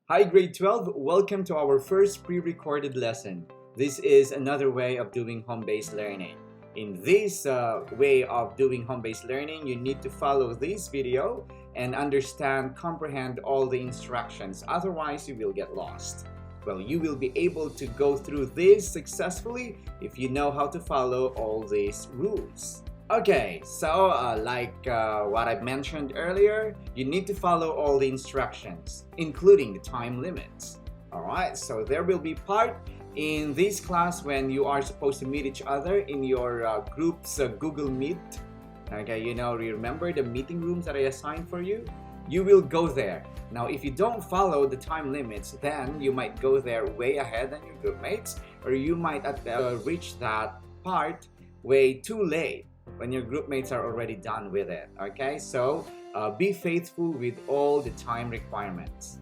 Hi grade 12, welcome to our first pre-recorded lesson. This is another way of doing home-based learning. In this way of doing home-based learning, you need to follow this video and comprehend all the instructions. Otherwise, you will get lost. Well, you will be able to go through this successfully if you know how to follow all these rules. Okay, so what I mentioned earlier, you need to follow all the instructions, including the time limits. Alright, so there will be part in this class when you are supposed to meet each other in your group's Google Meet. Okay, remember the meeting rooms that I assigned for you? You will go there. Now, if you don't follow the time limits, then you might go there way ahead than your group mates, or you might reach that part way too late when your group mates are already done with it. Okay, so be faithful with all the time requirements.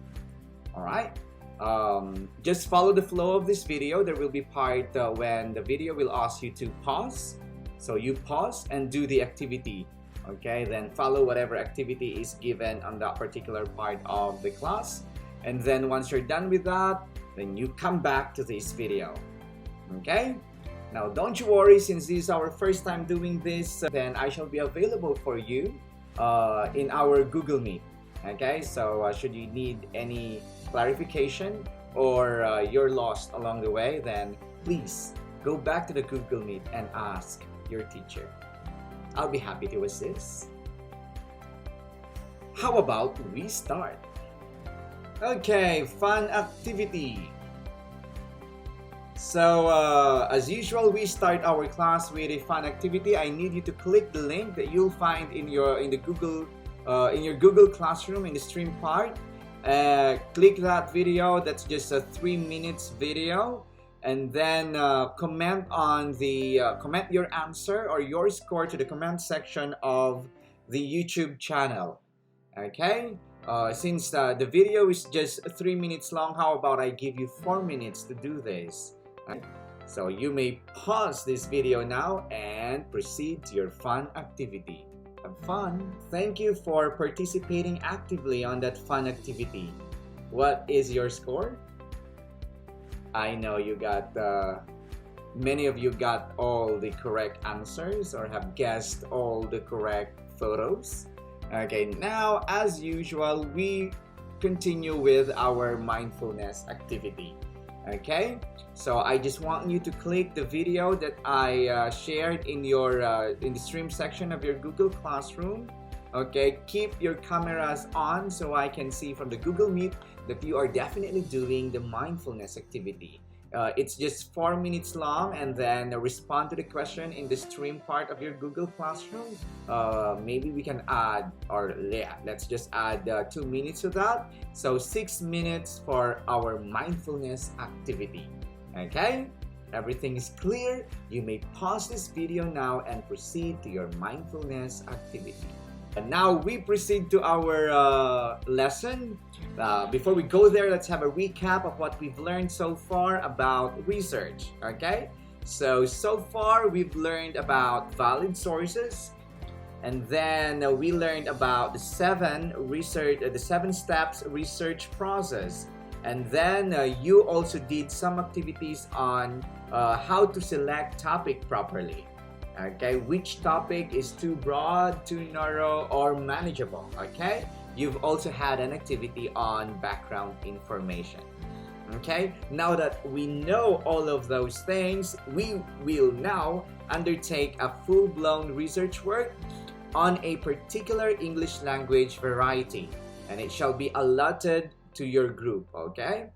Alright, just follow the flow of this video. There will be part when the video will ask you to pause. So you pause and do the activity. Okay, then follow whatever activity is given on that particular part of the class. And then once you're done with that, then you come back to this video. Okay? Now, don't you worry, since this is our first time doing this, then I shall be available for you in our Google Meet. Okay, so should you need any clarification or you're lost along the way, then please go back to the Google Meet and ask your teacher. I'll be happy to assist. How about we start? Okay, fun activity. So, as usual, we start our class with a fun activity. I need you to click the link that you'll find in your Google Classroom in the stream part. Click that video. That's just a 3 minutes video, and then comment your answer or your score to the comment section of the YouTube channel. Okay. Since the video is just 3 minutes long, how about I give you 4 minutes to do this? So you may pause this video now and proceed to your fun activity. Have fun! Thank you for participating actively on that fun activity. What is your score? I know you got, many of you got all the correct answers or have guessed all the correct photos. Okay, now as usual, we continue with our mindfulness activity. Okay, so I just want you to click the video that I shared in the stream section of your Google Classroom. Okay, keep your cameras on so I can see from the Google Meet that you are definitely doing the mindfulness activity. It's just 4 minutes long, and then respond to the question in the stream part of your Google Classroom. Maybe we can add, let's just add 2 minutes to that. So 6 minutes for our mindfulness activity. Okay? Everything is clear. You may pause this video now and proceed to your mindfulness activity. And now we proceed to our lesson. Before we go there, let's have a recap of what we've learned so far about research. Okay, so far we've learned about valid sources, and then we learned about the seven steps research process, and then you also did some activities on how to select topic properly. Okay, which topic is too broad, too narrow, or manageable. Okay, you've also had an activity on background information. Okay, now that we know all of those things, we will now undertake a full-blown research work on a particular English language variety, and it shall be allotted to your group. Okay,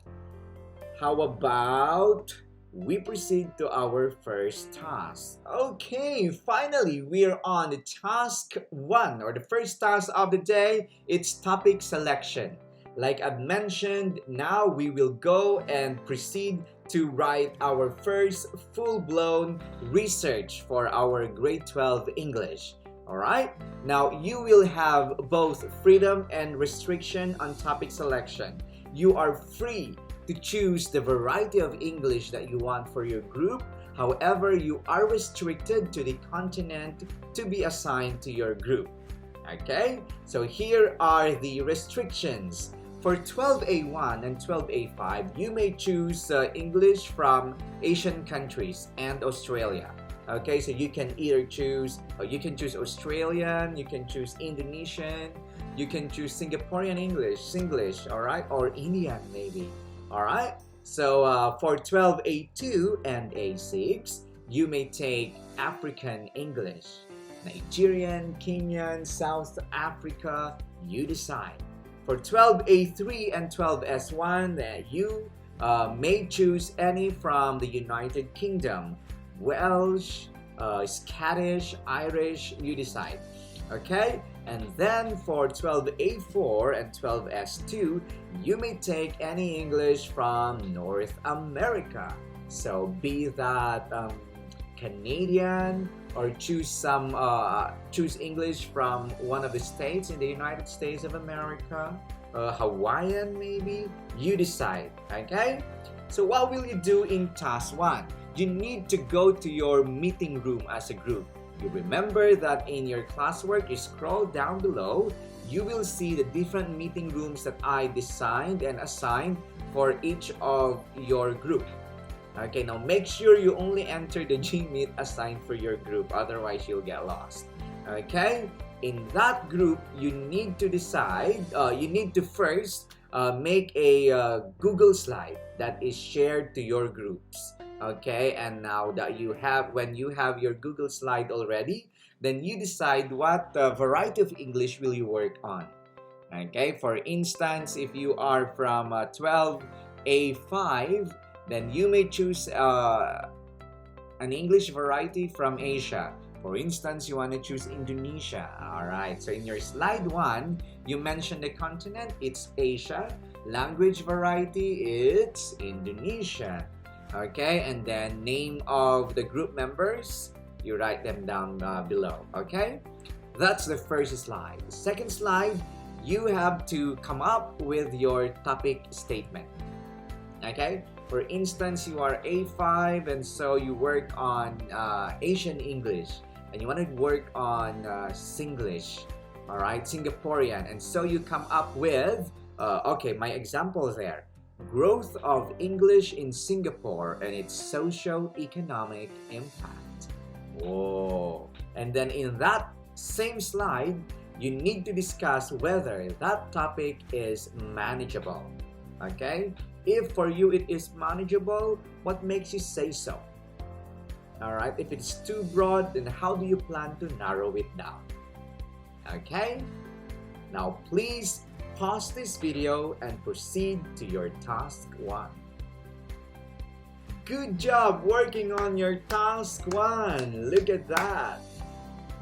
how about we proceed to our first task? Okay, finally, we're on the task 1, or the first task of the day. It's topic selection. Like I've mentioned, now we will go and proceed to write our first full-blown research for our grade 12 English. Alright? Now, you will have both freedom and restriction on topic selection. You are free to choose the variety of English that you want for your group. However, you are restricted to the continent to be assigned to your group. Okay? So here are the restrictions. For 12A1 and 12A5, you may choose English from Asian countries and Australia. Okay, so you can either choose, Australian, you can choose Indonesian, you can choose Singaporean English, Singlish, all right, or Indian maybe, all right. So for 12A2 and A6, you may take African English, Nigerian, Kenyan, South Africa, you decide. For 12A3 and 12S1, you may choose any from the United Kingdom, Welsh, Scottish, Irish, you decide. Okay? And then for 12A4 and 12S2, you may take any English from North America. So be that Canadian, or choose English from one of the states in the United States of America, Hawaiian maybe, you decide. Okay, so what will you do in task 1? You need to go to your meeting room as a group. You remember that in your classwork, you scroll down below, you will see the different meeting rooms that I designed and assigned for each of your group. Okay, now make sure you only enter the Gmeet assigned for your group, otherwise you'll get lost. Okay, in that group, you need to decide, you need to first make a Google slide that is shared to your groups. Okay, and now that when you have your Google slide already, then you decide what variety of English will you work on. Okay, for instance, if you are from 12A5, then you may choose an English variety from Asia. For instance, you want to choose Indonesia. Alright, so in your slide 1, you mention the continent, it's Asia. Language variety, it's Indonesia. Okay, and then name of the group members, you write them down below. Okay, that's the first slide. The second slide, you have to come up with your topic statement. Okay, for instance, you are A5 and so you work on Asian English and you want to work on Singlish, all right, Singaporean, and so you come up with okay, my example there, growth of English in Singapore and its socio-economic impact. Whoa. And then in that same slide, you need to discuss whether that topic is manageable. Okay, if for you it is manageable, what makes you say so? Alright, if it's too broad, then how do you plan to narrow it down? Okay, now please pause this video and proceed to your task 1. Good job working on your task 1. Look at that.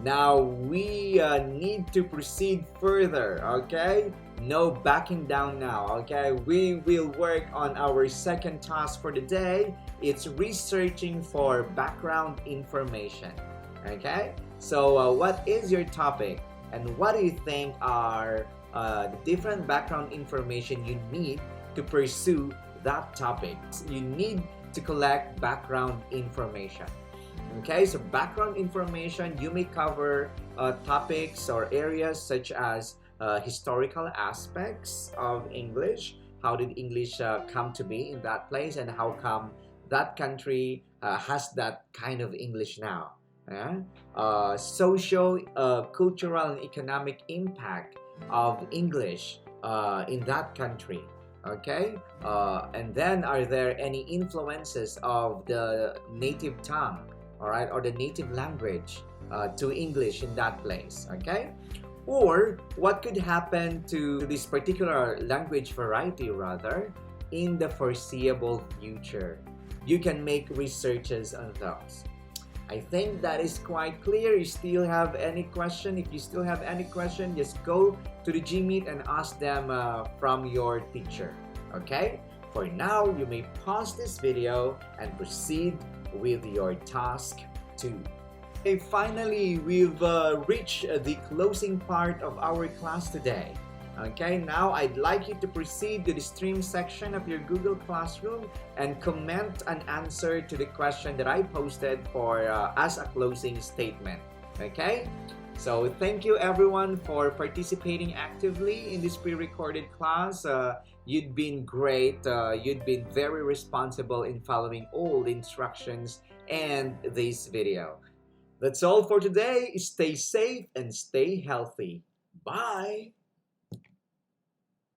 Now we need to proceed further, okay? No backing down now, okay? We will work on our second task for the day. It's researching for background information, okay? So what is your topic and what do you think are the different background information you need to pursue that topic? You need to collect background information. Okay, so background information, you may cover topics or areas such as historical aspects of English. How did English come to be in that place, and how come that country has that kind of English now? Social, cultural, and economic impact of English in that country. Okay, and then are there any influences of the native tongue, all right, or the native language to English in that place? Okay, or what could happen to this particular language variety rather in the foreseeable future? You can make researches on those. I think that is quite clear. You still have any question? If you still have any question, just go to the Gmeet and ask them from your teacher. Okay? For now, you may pause this video and proceed with your task 2. Okay, finally, we've reached the closing part of our class today. Okay, now I'd like you to proceed to the stream section of your Google Classroom and comment an answer to the question that I posted for as a closing statement. Okay, So thank you everyone for participating actively in this pre-recorded class. You'd been great. You'd been very responsible in following all the instructions and this video. That's all for today. Stay safe and stay healthy. Bye.